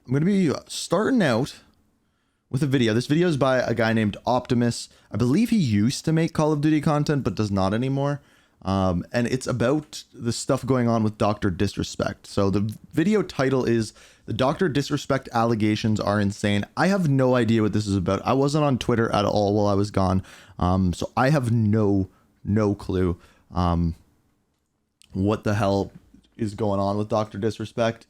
I'm going to be starting out with a video. This video is by a guy named Optimus. I believe he used to make Call of Duty content, but does not anymore. And it's about the stuff going on with Dr. Disrespect. So the video title is "The Dr. Disrespect Allegations Are Insane." I have no idea what this is about. I wasn't on Twitter at all while I was gone. So I have no clue what the hell is going on with Dr. Disrespect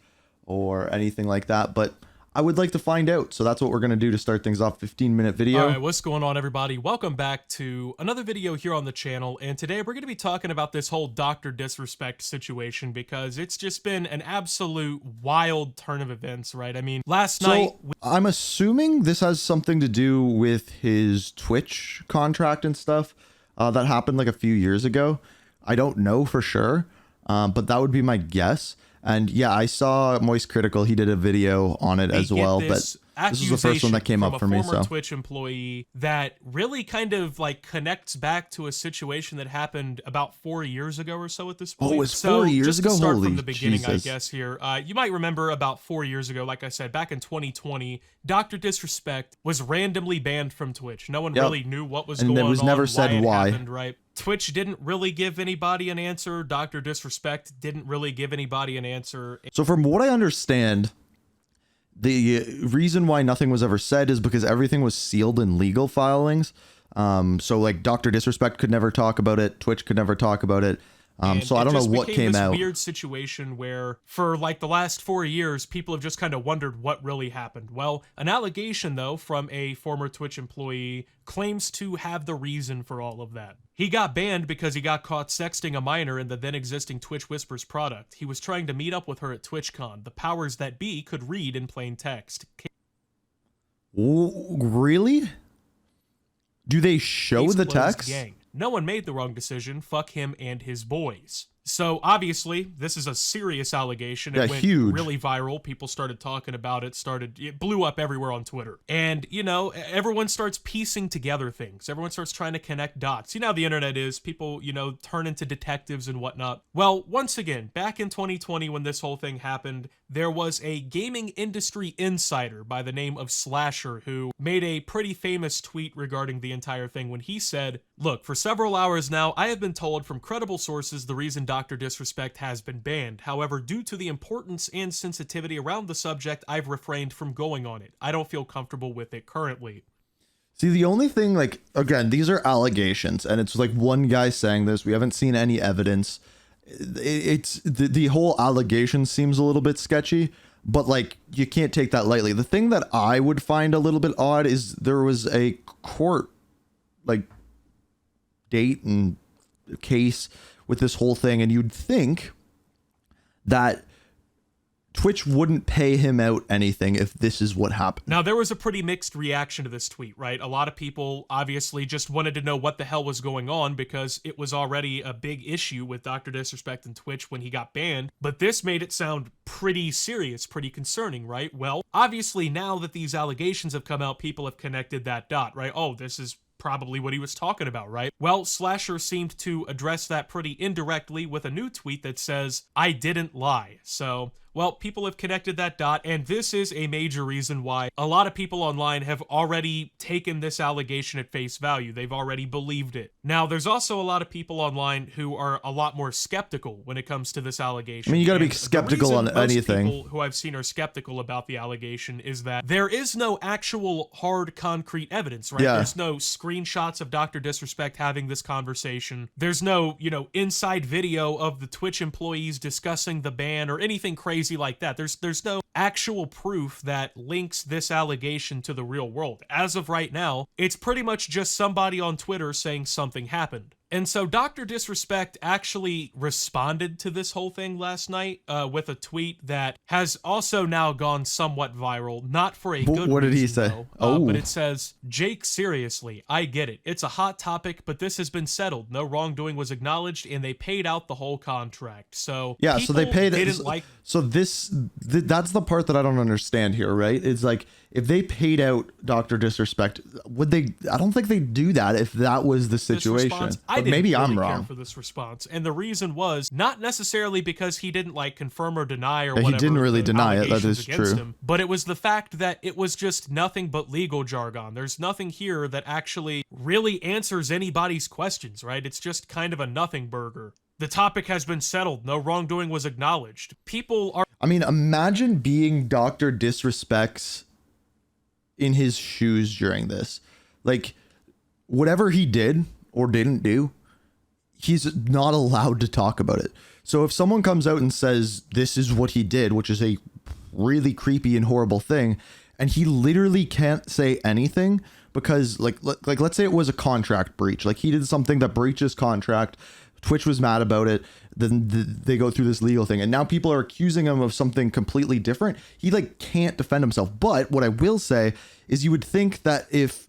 or anything like that, but I would like to find out. So that's what we're going to do to start things off. 15-minute video. All right, what's going on, everybody? Welcome back to another video here on the channel. And today we're going to be talking about this whole Dr. Disrespect situation because it's just been an absolute wild turn of events, right? I mean, last night... I'm assuming this has something to do with his Twitch contract and stuff that happened like a few years ago. I don't know for sure, but that would be my guess. And yeah, I saw Moist Critical. He did a video on it as well, but this is the first one that came up for me. So, Twitch employee that really kind of like connects back to a situation that happened about 4 years ago or so at this point. Oh, it's 4 years ago? Just to start Holy from the beginning, Jesus. I guess here. You might remember about 4 years ago, like I said, back in 2020, Dr. Disrespect was randomly banned from Twitch. No one really knew what was going on. And it was never said why. Happened, right? Twitch didn't really give anybody an answer. Dr. Disrespect didn't really give anybody an answer. So from what I understand, the reason why nothing was ever said is because everything was sealed in legal filings. So like Dr. Disrespect could never talk about it. Twitch could never talk about it. So I don't know what came out. Weird situation where for like the last 4 years, people have just kind of wondered what really happened. Well, an allegation though from a former Twitch employee claims to have the reason for all of that. He got banned because he got caught sexting a minor in the then existing Twitch Whispers product. He was trying to meet up with her at TwitchCon. The powers that be could read in plain text. Really? Do they show the text? Gang. No one made the wrong decision. Fuck him and his boys. So obviously, this is a serious allegation. It went really viral. People started talking about it. It blew up everywhere on Twitter. And, you know, everyone starts piecing together things. Everyone starts trying to connect dots. You know how the internet is. People, you know, turn into detectives and whatnot. Well, once again, back in 2020 when this whole thing happened, there was a gaming industry insider by the name of Slasher who made a pretty famous tweet regarding the entire thing when he said, "Look, for several hours now, I have been told from credible sources the reason Dr. Disrespect has been banned. However, due to the importance and sensitivity around the subject, I've refrained from going on it. I don't feel comfortable with it currently." See, the only thing, like, again, these are allegations, and it's like one guy saying this. We haven't seen any evidence. It's the whole allegation seems a little bit sketchy, but like you can't take that lightly. The thing that I would find a little bit odd is there was a court like date and case with this whole thing, and you'd think that Twitch wouldn't pay him out anything if this is what happened. Now, there was a pretty mixed reaction to this tweet, right? A lot of people obviously just wanted to know what the hell was going on because it was already a big issue with Dr. Disrespect and Twitch when he got banned. But this made it sound pretty serious, pretty concerning, right? Well, obviously now that these allegations have come out, people have connected that dot, right? Oh, this is probably what he was talking about, right? Well, Slasher seemed to address that pretty indirectly with a new tweet that says, "I didn't lie." So, well, people have connected that dot, and this is a major reason why a lot of people online have already taken this allegation at face value. They've already believed it. Now, there's also a lot of people online who are a lot more skeptical when it comes to this allegation. I mean, you gotta be skeptical on anything. People who I've seen are skeptical about the allegation is that there is no actual hard, concrete evidence, right? Yeah. There's no screenshots of Dr. Disrespect having this conversation. There's no, you know, inside video of the Twitch employees discussing the ban or anything crazy like that. There's no actual proof that links this allegation to the real world. As of right now, it's pretty much just somebody on Twitter saying something happened. And so Dr. Disrespect actually responded to this whole thing last night with a tweet that has also now gone somewhat viral, not for a good reason. What did he say? But it says, "Jake, seriously, I get it. It's a hot topic, but this has been settled. No wrongdoing was acknowledged, and they paid out the whole contract." So yeah, so they paid it. So that's the part that I don't understand here, right? It's like if they paid out Dr. Disrespect, would they? I don't think they'd do that if that was the situation. I didn't maybe really I'm care wrong for this response, and the reason was not necessarily because he didn't like confirm or deny or Yeah, whatever. he didn't really deny it. That allegations is against true. him, but it was the fact that it was just nothing but legal jargon. There's nothing here that actually really answers anybody's questions, right? It's just kind of a nothing burger. The topic has been settled. No wrongdoing was acknowledged. People are. I mean, imagine being Dr. Disrespect's in his shoes during this. Like, whatever he did or didn't do, he's not allowed to talk about it. So if someone comes out and says this is what he did, which is a really creepy and horrible thing, and he literally can't say anything because like let's say it was a contract breach, like he did something that breaches contract, Twitch was mad about it, then they go through this legal thing, and now people are accusing him of something completely different. He like can't defend himself. But what I will say is you would think that if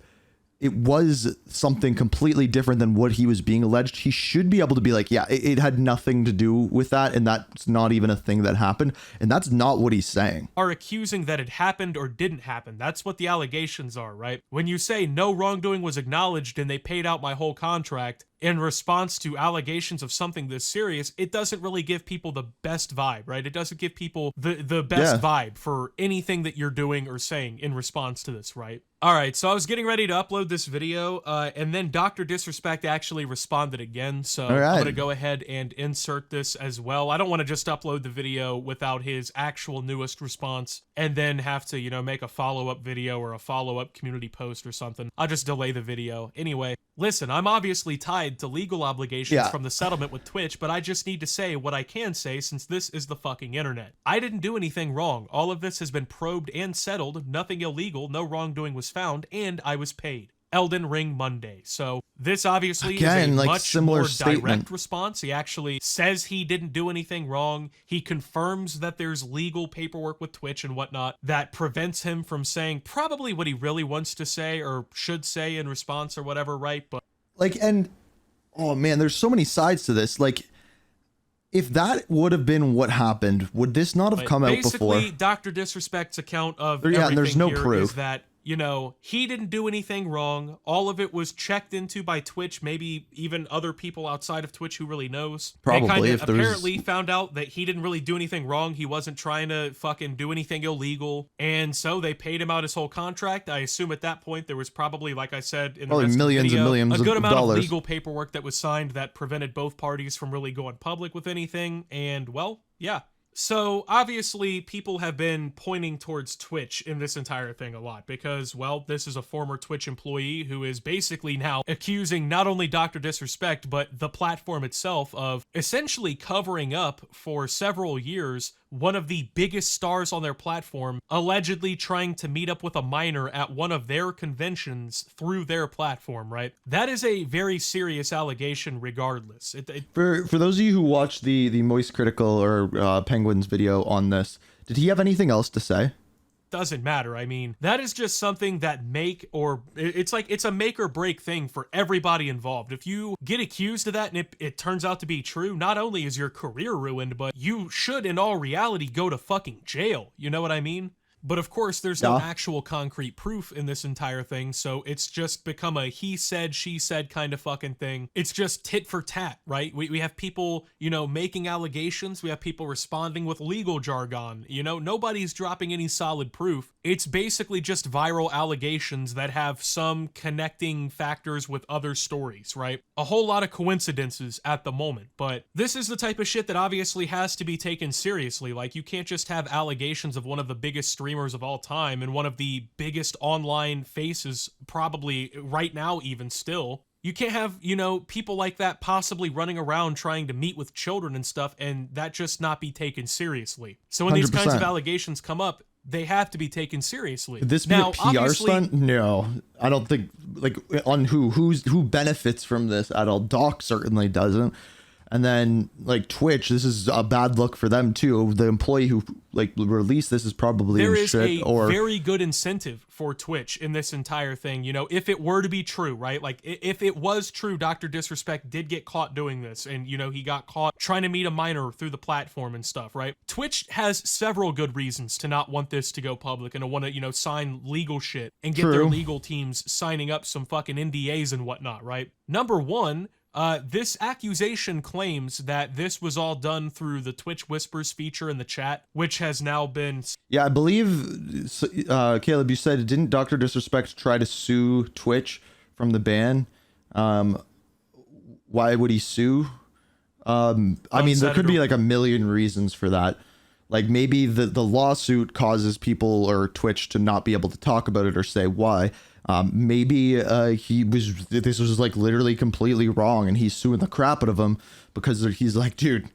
it was something completely different than what he was being alleged, he should be able to be like, yeah, it had nothing to do with that, and that's not even a thing that happened. And that's not what he's saying. Are accusing that it happened or didn't happen. That's what the allegations are, right? When you say no wrongdoing was acknowledged and they paid out my whole contract in response to allegations of something this serious, it doesn't really give people the best vibe, right? It doesn't give people the best vibe for anything that you're doing or saying in response to this, right? All right, so I was getting ready to upload this video, and then Dr. Disrespect actually responded again, so I'm going to go ahead and insert this as well. I don't want to just upload the video without his actual newest response and then have to, you know, make a follow-up video or a follow-up community post or something. I'll just delay the video. Anyway, listen, I'm obviously tied to legal obligations from the settlement with Twitch, but I just need to say what I can say since this is the fucking internet. I didn't do anything wrong. All of this has been probed and settled. Nothing illegal. No wrongdoing was found, and I was paid. Elden Ring Monday. So this obviously is a much more direct response. He actually says he didn't do anything wrong. He confirms that there's legal paperwork with Twitch and whatnot that prevents him from saying probably what he really wants to say or should say in response or whatever, right? But like, and oh man, there's so many sides to this. Like, if that would have been what happened, would this not have come out before? Basically, Dr. Disrespect's account of everything there's no here proof. Is that, you know, he didn't do anything wrong. All of it was checked into by Twitch, maybe even other people outside of Twitch who really knows. Probably, they kind of if apparently found out that he didn't really do anything wrong. He wasn't trying to fucking do anything illegal. And so they paid him out his whole contract. I assume at that point there was probably, like I said in the rest millions of the video, and millions a good of amount dollars. of legal paperwork that was signed that prevented both parties from really going public with anything. And, well, yeah. So, obviously, people have been pointing towards Twitch in this entire thing a lot because, well, this is a former Twitch employee who is basically now accusing not only Dr. Disrespect, but the platform itself of essentially covering up for several years one of the biggest stars on their platform, allegedly trying to meet up with a minor at one of their conventions through their platform, right? That is a very serious allegation regardless. For those of you who watched the Moist Critical or Penguins video on this, did he have anything else to say? Doesn't matter. I mean, that is just something that it's a make or break thing for everybody involved. If you get accused of that and it turns out to be true, not only is your career ruined, but you should in all reality go to fucking jail. You know what I mean? But of course, there's no actual concrete proof in this entire thing, so it's just become a he said, she said kind of fucking thing. It's just tit for tat, right? We have people, you know, making allegations. We have people responding with legal jargon. You know, nobody's dropping any solid proof. It's basically just viral allegations that have some connecting factors with other stories, right? A whole lot of coincidences at the moment, but this is the type of shit that obviously has to be taken seriously. Like, you can't just have allegations of one of the biggest streamers of all time and one of the biggest online faces probably right now even still. You can't have, you know, people like that possibly running around trying to meet with children and stuff and that just not be taken seriously. So when 100%. These kinds of allegations come up, they have to be taken seriously. Could this be a PR stunt? No, I don't think, like, on who benefits from this at all. Doc certainly doesn't. And then, like, Twitch, this is a bad look for them too. The employee who like released this is probably there in is shit. A very good incentive for Twitch in this entire thing. You know, if it were to be true, right? Like, if it was true, Dr. Disrespect did get caught doing this, and you know he got caught trying to meet a minor through the platform and stuff, right? Twitch has several good reasons to not want this to go public and to want to, you know, sign legal shit and get their legal teams signing up some fucking NDAs and whatnot, right? Number one. This accusation claims that this was all done through the Twitch Whispers feature in the chat, which has now been... Yeah, I believe, Caleb, you said, didn't Dr. Disrespect try to sue Twitch from the ban? Why would he sue? I mean, there could be like a million reasons for that. Like maybe the lawsuit causes people or Twitch to not be able to talk about it or say why. Maybe this was like literally completely wrong and he's suing the crap out of him because he's like, dude,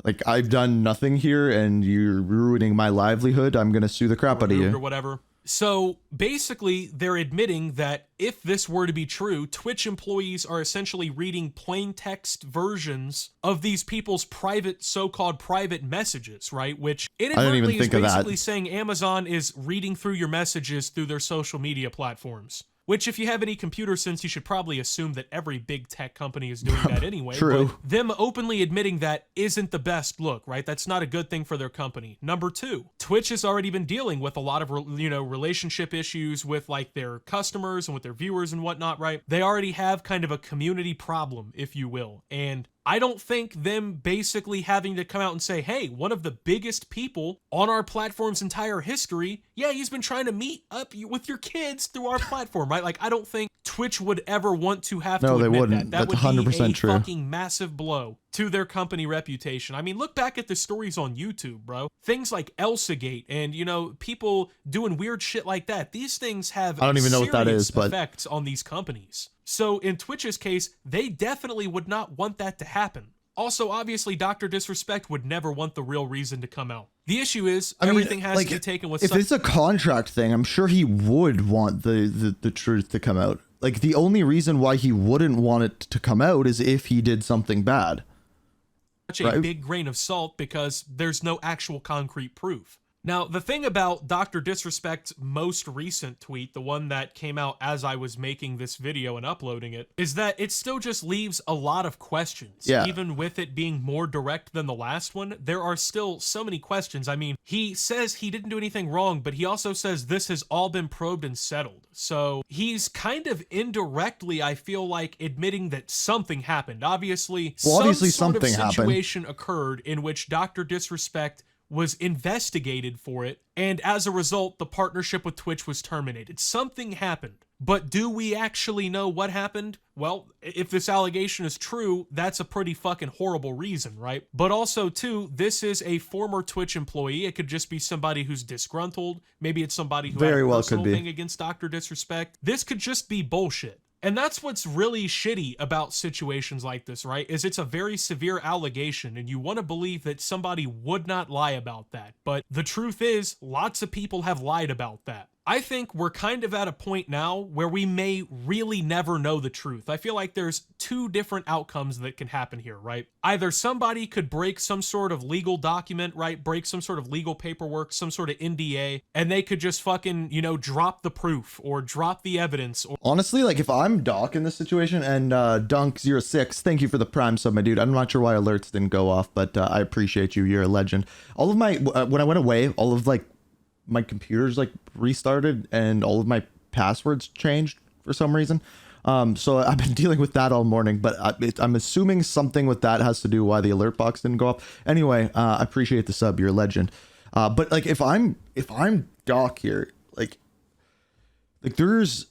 like I've done nothing here and you're ruining my livelihood. I'm going to sue the crap out of you. Or whatever. So basically, they're admitting that if this were to be true, Twitch employees are essentially reading plain text versions of these people's private, so-called private messages, right? Which inadvertently is basically saying Amazon is reading through your messages through their social media platforms. Which, if you have any computer sense, you should probably assume that every big tech company is doing that anyway. True. But them openly admitting that isn't the best look, right? That's not a good thing for their company. Number two, Twitch has already been dealing with a lot of, relationship issues with like their customers and with their viewers and whatnot, right? They already have kind of a community problem, if you will. And I don't think them basically having to come out and say, hey, one of the biggest people on our platform's entire history, yeah, he's been trying to meet up with your kids through our platform, right? Like, I don't think Twitch would ever want to have to admit that. That That's would 100% be a true. fucking massive blow to their company reputation. I mean, look back at the stories on YouTube, bro. Things like Elsagate and, people doing weird shit like that. These things have I don't even know what that is, but effects on these companies. So in Twitch's case, they definitely would not want that to happen. Also, obviously, Dr. Disrespect would never want the real reason to come out. The issue is everything has to be taken with... If it's a contract thing, I'm sure he would want the truth to come out. Like, the only reason why he wouldn't want it to come out is if he did something bad. Such a big grain of salt because there's no actual concrete proof. Now, the thing about Dr. Disrespect's most recent tweet, the one that came out as I was making this video and uploading it, is that it still just leaves a lot of questions. Yeah. Even with it being more direct than the last one, there are still so many questions. I mean, he says he didn't do anything wrong, but he also says this has all been probed and settled. So he's kind of indirectly, I feel like, admitting that something happened. Obviously some sort of situation occurred in which Dr. Disrespect was investigated for it, and as a result, the partnership with Twitch was terminated. Something happened. But do we actually know what happened? Well, if this allegation is true, that's a pretty fucking horrible reason, right? But also, too, this is a former Twitch employee. It could just be somebody who's disgruntled. Maybe it's somebody who had a personal thing against Dr. Disrespect. This could just be bullshit. And that's what's really shitty about situations like this, right? Is it's a very severe allegation and you want to believe that somebody would not lie about that. But the truth is, lots of people have lied about that. I think we're kind of at a point now where we may really never know the truth. I feel like there's two different outcomes that can happen here, right? Either somebody could break some sort of legal document, right? Break some sort of legal paperwork, some sort of NDA, and they could just fucking, drop the proof or drop the evidence. Honestly, like if I'm Doc in this situation and Dunk06, thank you for the Prime sub, my dude. I'm not sure why alerts didn't go off, but I appreciate you. You're a legend. All of my, when I went away, all of like my computer's like restarted and all of my passwords changed for some reason. So I've been dealing with that all morning, but I'm assuming something with that has to do why the alert box didn't go up. Anyway, I appreciate the sub. You're a legend. But like if I'm Doc here, like there's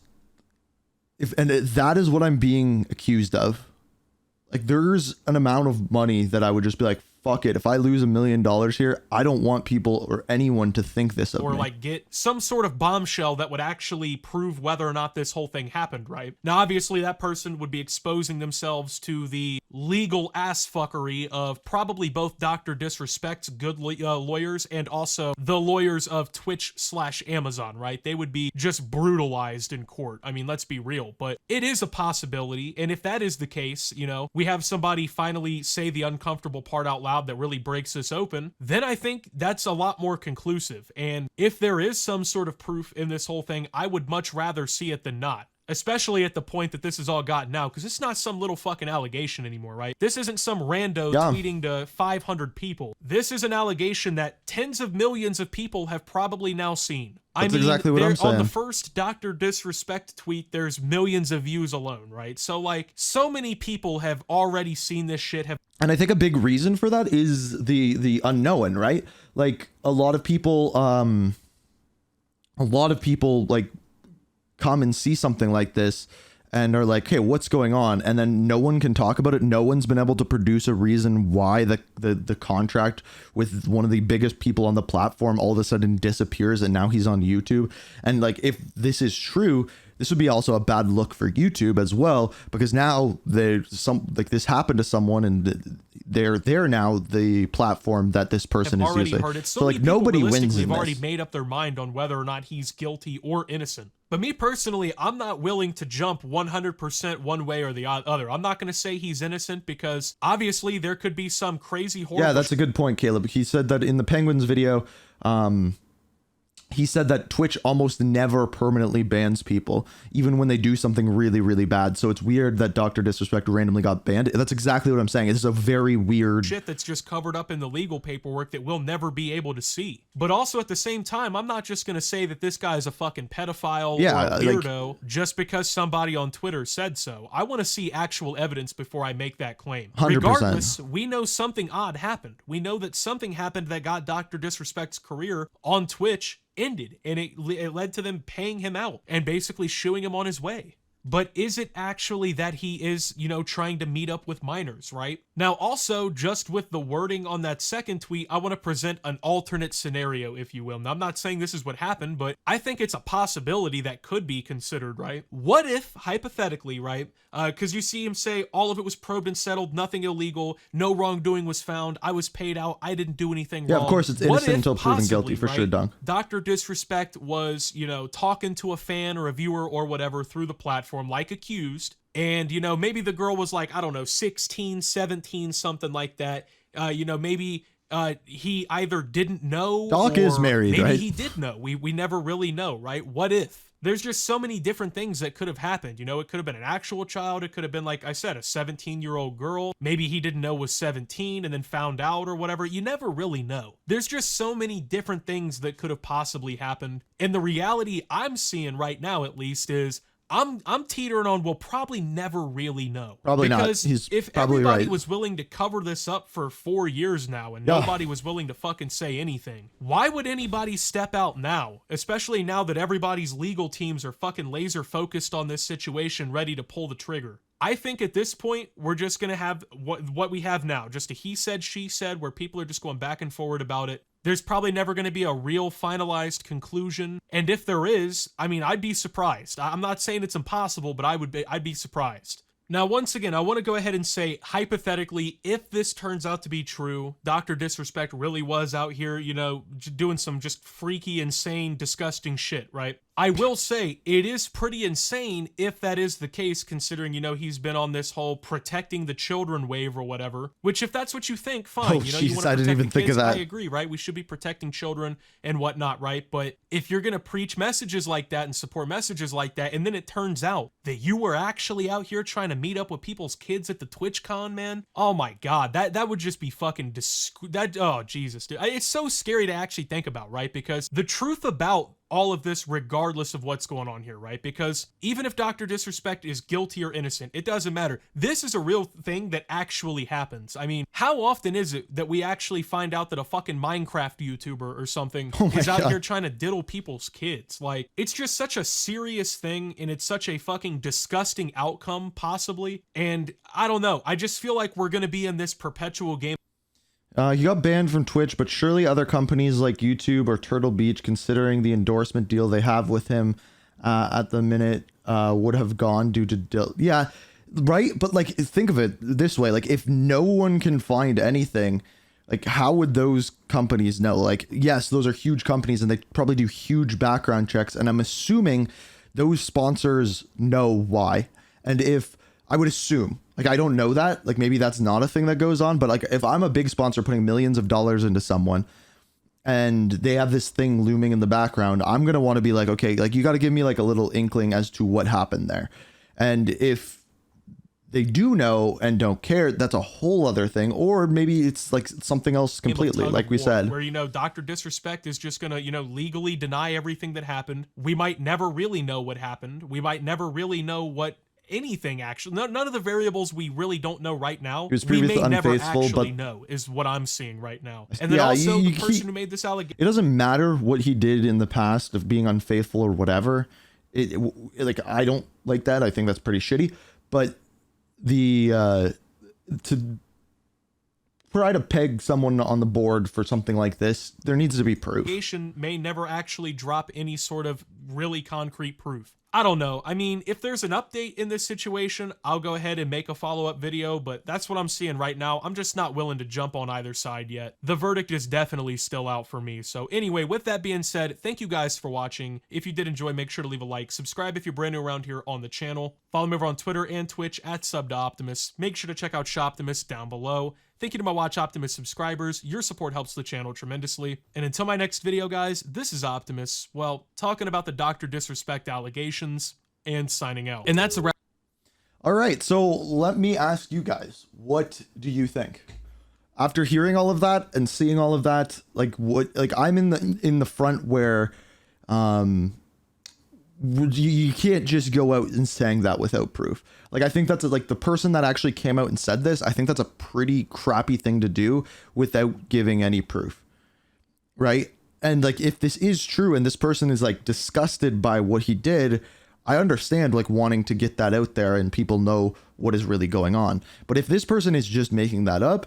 that is what I'm being accused of. Like there's an amount of money that I would just be like, fuck it. If I lose $1 million here, I don't want people or anyone to think this of me. Or like get some sort of bombshell that would actually prove whether or not this whole thing happened, right? Now, obviously that person would be exposing themselves to the legal ass fuckery of probably both Dr. Disrespect's good lawyers and also the lawyers of Twitch/Amazon, right? They would be just brutalized in court. I mean, let's be real, but it is a possibility. And if that is the case, we have somebody finally say the uncomfortable part out loud that really breaks this open, then I think that's a lot more conclusive. And if there is some sort of proof in this whole thing, I would much rather see it than not. especially at the point that this has all gotten out, because it's not some little fucking allegation anymore, right? This isn't some rando tweeting to 500 people. This is an allegation that tens of millions of people have probably now seen. That's exactly what I'm saying. On the first Dr. Disrespect tweet, there's millions of views alone, right? So, like, so many people have already seen this shit. And I think a big reason for that is the unknown, right? Like, a lot of people, like, come and see something like this and are like, hey, what's going on? And then no one can talk about it. No one's been able to produce a reason why the contract with one of the biggest people on the platform all of a sudden disappears, and now he's on YouTube. And like, if this is true, this would be also a bad look for YouTube as well, because now there's this happened to someone, and they're now the platform that this person is using. Heard it. So like, nobody wins in have already this. made up their mind on whether or not he's guilty or innocent. But me personally, I'm not willing to jump 100% one way or the other. I'm not going to say he's innocent, because obviously there could be some crazy horror. Yeah, that's a good point, Caleb. He said that in the Penguins video, he said that Twitch almost never permanently bans people, even when they do something really, really bad. So it's weird that Dr. Disrespect randomly got banned. That's exactly what I'm saying. This is a very weird shit that's just covered up in the legal paperwork that we'll never be able to see. But also at the same time, I'm not just going to say that this guy's a fucking pedophile or a weirdo just because somebody on Twitter said so. I want to see actual evidence before I make that claim. 100%. Regardless, we know something odd happened. We know that something happened that got Dr. Disrespect's career on Twitch ended, and it led to them paying him out and basically shooing him on his way. But is it actually that he is, trying to meet up with minors, right? Now, also, just with the wording on that second tweet, I want to present an alternate scenario, if you will. Now, I'm not saying this is what happened, but I think it's a possibility that could be considered, right? What if, hypothetically, right? Because you see him say, all of it was probed and settled, nothing illegal, no wrongdoing was found, I was paid out, I didn't do anything wrong. Yeah, of course, it's innocent until proven guilty, for sure, Dunk. Dr. Disrespect was, talking to a fan or a viewer or whatever through the platform, like accused, and maybe the girl was like, I don't know, 16, 17, something like that. Maybe he either didn't know, Doc is married, maybe right? He did know. We never really know, right? What if? There's just so many different things that could have happened. It could have been an actual child. It could have been, like I said, a 17-year-old girl. Maybe he didn't know was 17 and then found out or whatever. You never really know. There's just so many different things that could have possibly happened. And the reality I'm seeing right now, at least, is I'm teetering on we'll probably never really know. Probably because not. He's if probably everybody right. was willing to cover this up for 4 years now and nobody was willing to fucking say anything, why would anybody step out now? Especially now that everybody's legal teams are fucking laser focused on this situation, ready to pull the trigger. I think at this point, we're just going to have what we have now, just a he said, she said, where people are just going back and forward about it. There's probably never going to be a real finalized conclusion. And if there is, I mean, I'd be surprised. I'm not saying it's impossible, but I'd be surprised. Now, once again, I want to go ahead and say, hypothetically, if this turns out to be true, Dr. Disrespect really was out here, doing some just freaky, insane, disgusting shit, right? I will say it is pretty insane if that is the case, considering, he's been on this whole protecting the children wave or whatever, which if that's what you think, fine. Oh, you geez, want to I didn't even think of that. I agree, right? We should be protecting children and whatnot, right? But if you're going to preach messages like that and support messages like that, and then it turns out that you were actually out here trying to meet up with people's kids at the TwitchCon, man, oh my God, that would just be fucking oh, Jesus, dude. It's so scary to actually think about, right? Because the truth about all of this, regardless of what's going on here, right? Because even if Dr. Disrespect is guilty or innocent, it doesn't matter. This is a real thing that actually happens. I mean, how often is it that we actually find out that a fucking Minecraft YouTuber or something is out here trying to diddle people's kids? Like, it's just such a serious thing, and it's such a fucking disgusting outcome, possibly. And I don't know. I just feel like we're going to be in this perpetual game. He got banned from Twitch, but surely other companies like YouTube or Turtle Beach, considering the endorsement deal they have with him at the minute, would have gone due to... Yeah, right? But, like, think of it this way. Like, if no one can find anything, like, how would those companies know? Like, yes, those are huge companies, and they probably do huge background checks, and I'm assuming those sponsors know why. And if... I would assume, like, I don't know that, like, maybe that's not a thing that goes on, but like, if I'm a big sponsor putting millions of dollars into someone and they have this thing looming in the background, I'm going to want to be like, okay, like you got to give me like a little inkling as to what happened there. And if they do know and don't care, that's a whole other thing. Or maybe it's like something else completely, like we said. Where, Dr. Disrespect is just going to, legally deny everything that happened. We might never really know what happened. We might never really know what anything actually, none of the variables we really don't know right now. We may never actually know, is what I'm seeing right now. And then also the person who made this allegation. It doesn't matter what he did in the past of being unfaithful or whatever. Like, I don't like that. I think that's pretty shitty. But to try to peg someone on the board for something like this, there needs to be proof. Allegation may never actually drop any sort of really concrete proof. I don't know. I mean, if there's an update in this situation, I'll go ahead and make a follow-up video, but that's what I'm seeing right now. I'm just not willing to jump on either side yet. The verdict is definitely still out for me. So anyway, with that being said, thank you guys for watching. If you did enjoy, make sure to leave a like. Subscribe if you're brand new around here on the channel. Follow me over on Twitter and Twitch at @SubToOptimus. Make sure to check out Shoptimus down below. Thank you to my Watch Optimus subscribers. Your support helps the channel tremendously. And until my next video, guys, this is Optimus, well, talking about the Dr. Disrespect allegations and signing out. And that's a wrap. All right, so let me ask you guys, what do you think? After hearing all of that and seeing all of that, like I'm in the front where you can't just go out and saying that without proof. Like, I think that's like the person that actually came out and said this, I think that's a pretty crappy thing to do without giving any proof, right? And like, if this is true and this person is like disgusted by what he did, I understand like wanting to get that out there and people know what is really going on. But if this person is just making that up,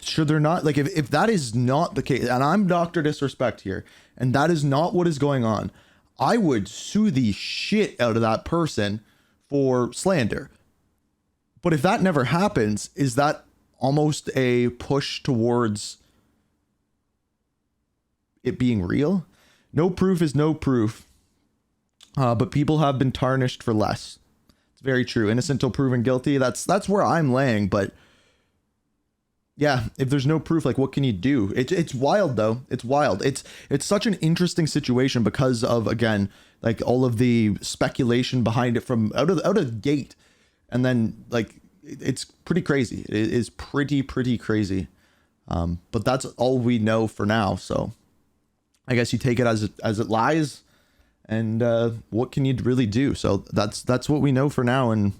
should there not, like, if that is not the case, and I'm Dr. Disrespect here, and that is not what is going on, I would sue the shit out of that person for slander. But if that never happens, is that almost a push towards it being real? No proof is no proof. But people have been tarnished for less. It's very true. Innocent till proven guilty. That's where I'm laying. But yeah, if there's no proof, like, what can you do? It's wild, though. It's wild. It's such an interesting situation because of, again, like all of the speculation behind it from out of the gate, and then like it's pretty crazy. It is pretty crazy. But that's all we know for now. So I guess you take it as it lies, and what can you really do? So that's what we know for now. And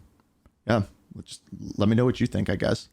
yeah, just let me know what you think, I guess.